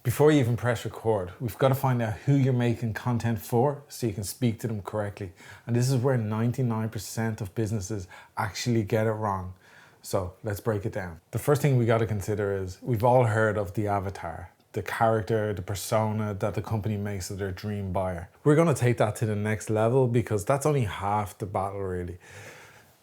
Before you even press record, we've got to find out who you're making content for so you can speak to them correctly. And this is where 99% of businesses actually get it wrong. So let's break it down. The first thing we got to consider is we've all heard of the avatar, the character, the persona that the company makes of their dream buyer. We're going to take that to the next level because that's only half the battle really.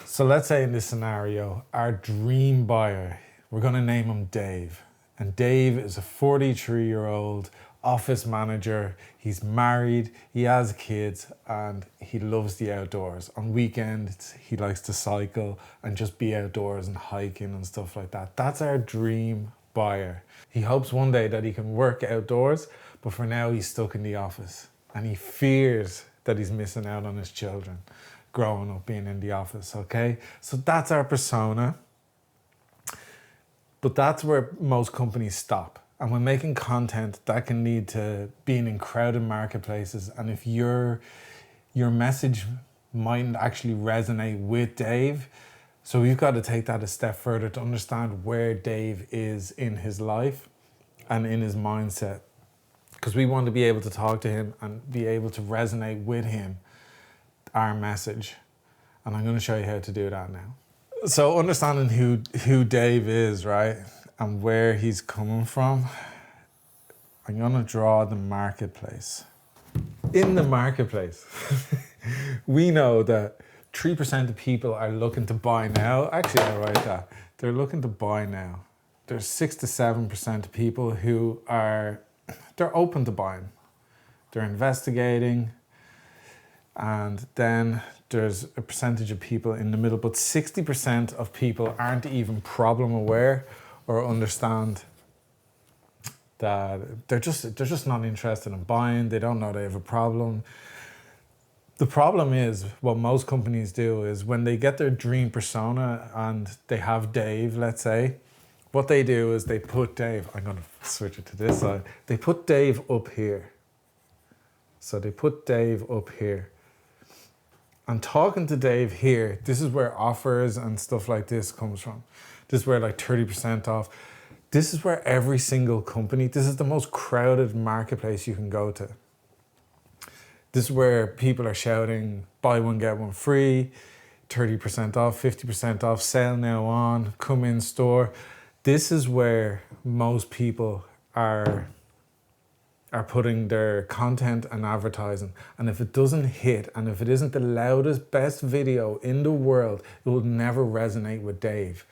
So let's say in this scenario, our dream buyer, we're going to name him Dave. And Dave is a 43-year-old office manager. He's married, he has kids, and he loves the outdoors. On weekends, he likes to cycle and just be outdoors and hiking and stuff like that. That's our dream buyer. He hopes one day that he can work outdoors, but for now he's stuck in the office. And he fears that he's missing out on his children growing up being in the office, okay? So that's our persona. But that's where most companies stop. And when making content, that can lead to being in crowded marketplaces. And if your message mightn't actually resonate with Dave, so we've got to take that a step further to understand where Dave is in his life and in his mindset. Because we want to be able to talk to him and be able to resonate with him, our message. And I'm going to show you how to do that now. So understanding who Dave is, right, and where he's coming from, I'm gonna draw the marketplace. In the marketplace, we know that 3% of people are looking to buy now. Actually, I write that. They're looking to buy now. There's 6 to 7% of people who they're open to buying. They're investigating. And then there's a percentage of people in the middle, but 60% of people aren't even problem aware or understand that they're just not interested in buying. They don't know they have a problem. The problem is what most companies do is when they get their dream persona and they have Dave, let's say, what they do is they put Dave, I'm gonna switch it to this side. They put Dave up here. So they put Dave up here. And talking to Dave here, this is where offers and stuff like this comes from. This is where like 30% off. This is where every single company, this is the most crowded marketplace you can go to. This is where people are shouting, buy one, get one free, 30% off, 50% off, sale now on, come in store. This is where most people are putting their content and advertising. And if it doesn't hit, and if it isn't the loudest, best video in the world, it will never resonate with Dave.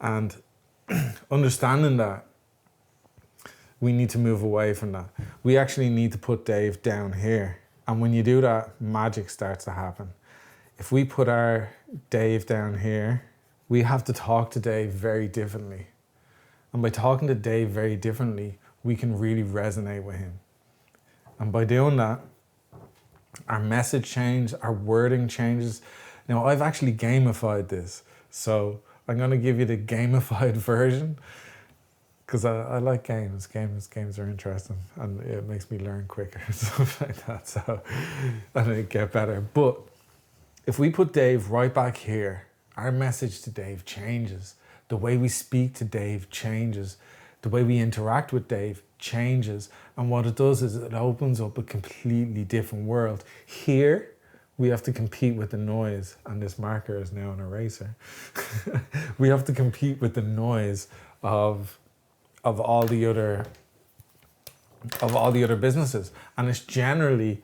And understanding that, we need to move away from that. We actually need to put Dave down here. And when you do that, magic starts to happen. If we put our Dave down here, we have to talk to Dave very differently. And by talking to Dave very differently, we can really resonate with him. And by doing that, our message changes, our wording changes. Now, I've actually gamified this. So I'm gonna give you the gamified version because I like games. Games are interesting and it makes me learn quicker and stuff like that. So and it get better. But if we put Dave right back here, our message to Dave changes. The way we speak to Dave changes. The way we interact with Dave changes. And what it does is it opens up a completely different world. Here, we have to compete with the noise, and this marker is now an eraser. We have to compete with the noise of all the other businesses. And it's generally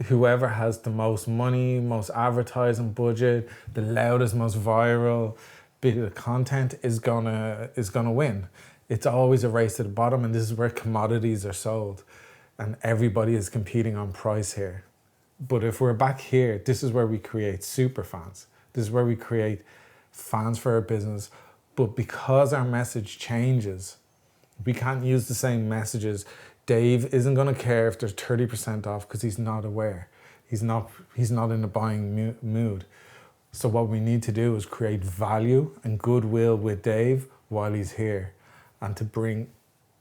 whoever has the most money, most advertising budget, the loudest, most viral bit of content is gonna win. It's always a race to the bottom, and this is where commodities are sold and everybody is competing on price here. But if we're back here, this is where we create super fans. This is where we create fans for our business. But because our message changes, we can't use the same messages. Dave isn't going to care if there's 30% off because he's not aware. He's not in the buying mood. So what we need to do is create value and goodwill with Dave while he's here, and to bring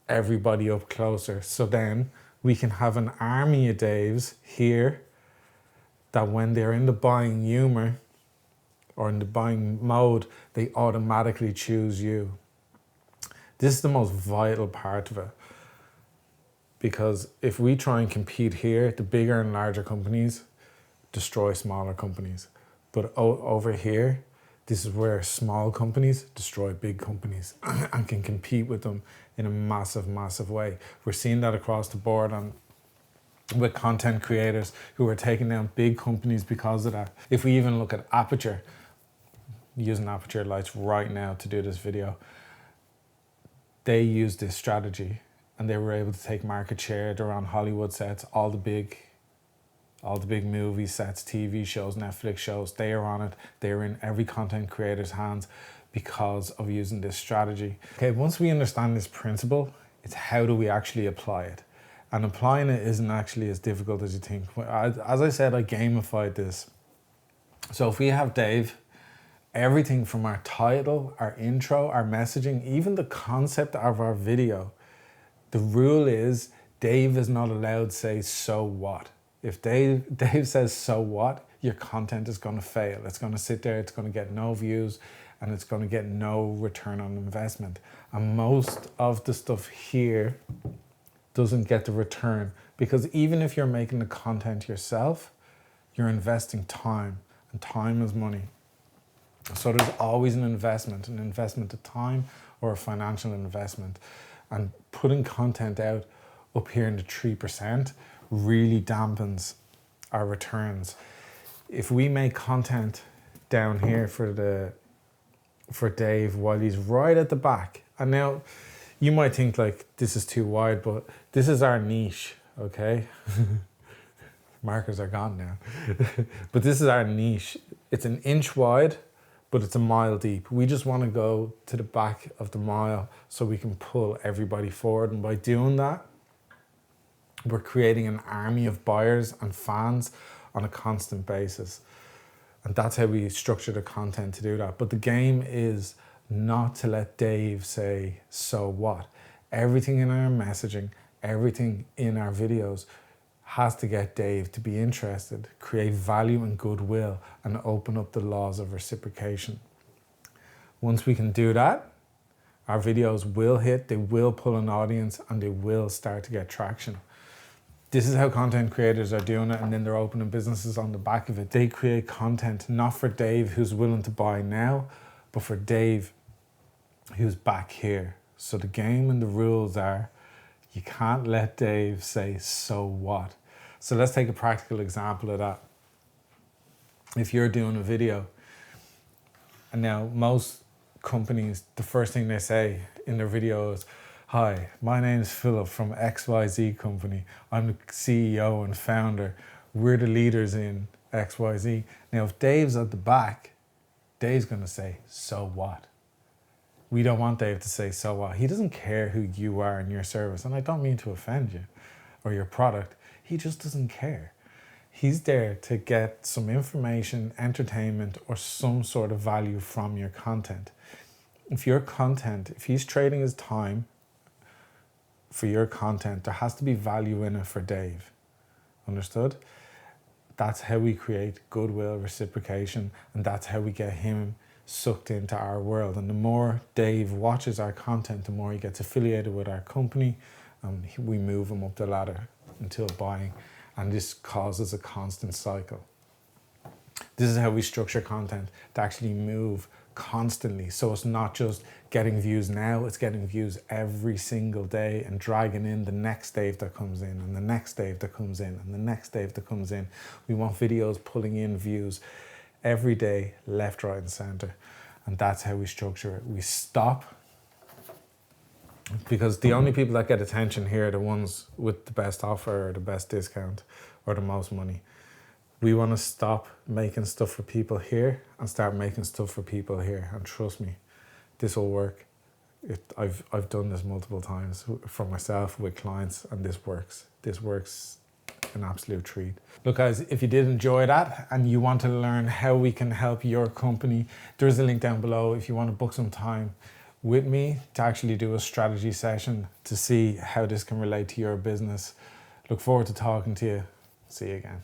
everybody up closer. So then we can have an army of Daves here that when they're in the buying humor or in the buying mode, they automatically choose you. This is the most vital part of it. because if we try and compete here, the bigger and larger companies destroy smaller companies. But over here, this is where small companies destroy big companies and can compete with them in a massive, massive way. We're seeing that across the board with content creators who are taking down big companies because of that. If we even look at Aputure, using Aputure Lights right now to do this video, they used this strategy and they were able to take market share. They're on Hollywood sets, all the big movie sets, TV shows, Netflix shows, they are on it. They are in every content creator's hands because of using this strategy. Okay, once we understand this principle, it's how do we actually apply it? And applying it isn't actually as difficult as you think. As I said, I gamified this. So if we have Dave, everything from our title, our intro, our messaging, even the concept of our video, the rule is Dave is not allowed to say, so what? If Dave says, so what, your content is going to fail. It's going to sit there, it's going to get no views, and it's going to get no return on investment. And most of the stuff here doesn't get the return, because even if you're making the content yourself, you're investing time, and time is money. So there's always an investment of time or a financial investment. And putting content out up here in the 3% really dampens our returns. If we make content down here for Dave while he's right at the back, and now you might think like this is too wide, but this is our niche, okay? Markers are gone now. But this is our niche. It's an inch wide, but it's a mile deep. We just want to go to the back of the mile so we can pull everybody forward. And by doing that, we're creating an army of buyers and fans on a constant basis. And that's how we structure the content to do that. But the game is not to let Dave say, so what? Everything in our messaging, everything in our videos has to get Dave to be interested, create value and goodwill, and open up the laws of reciprocation. Once we can do that, our videos will hit, they will pull an audience, and they will start to get traction. This is how content creators are doing it, and then they're opening businesses on the back of it. They create content not for Dave who's willing to buy now, but for Dave who's back here. So the game and the rules are, you can't let Dave say, so what? So let's take a practical example of that. If you're doing a video, and now most companies, the first thing they say in their video is, hi, my name is Philip from XYZ company. I'm the CEO and founder. We're the leaders in XYZ. Now, if Dave's at the back, Dave's gonna say, so what? We don't want Dave to say, so what? He doesn't care who you are in your service. And I don't mean to offend you or your product. He just doesn't care. He's there to get some information, entertainment, or some sort of value from your content. If your content, if he's trading his time for your content, there has to be value in it for Dave. Understood? That's how we create goodwill, reciprocation, and that's how we get him sucked into our world. And the more Dave watches our content, the more he gets affiliated with our company, and we move him up the ladder until buying. And this causes a constant cycle. This is how we structure content to actually move constantly. So it's not just getting views now, it's getting views every single day and dragging in the next Dave that comes in, and the next Dave that comes in, and the next Dave that comes in. We want videos pulling in views every day, left, right, and center. And that's how we structure it. We stop, because the only people that get attention here are the ones with the best offer or the best discount or the most money. We want to stop making stuff for people here and start making stuff for people here. And trust me, this will work. I've done this multiple times for myself with clients, and this works. This works an absolute treat. Look guys, if you did enjoy that and you want to learn how we can help your company, there's a link down below if you want to book some time with me to actually do a strategy session to see how this can relate to your business. Look forward to talking to you. See you again.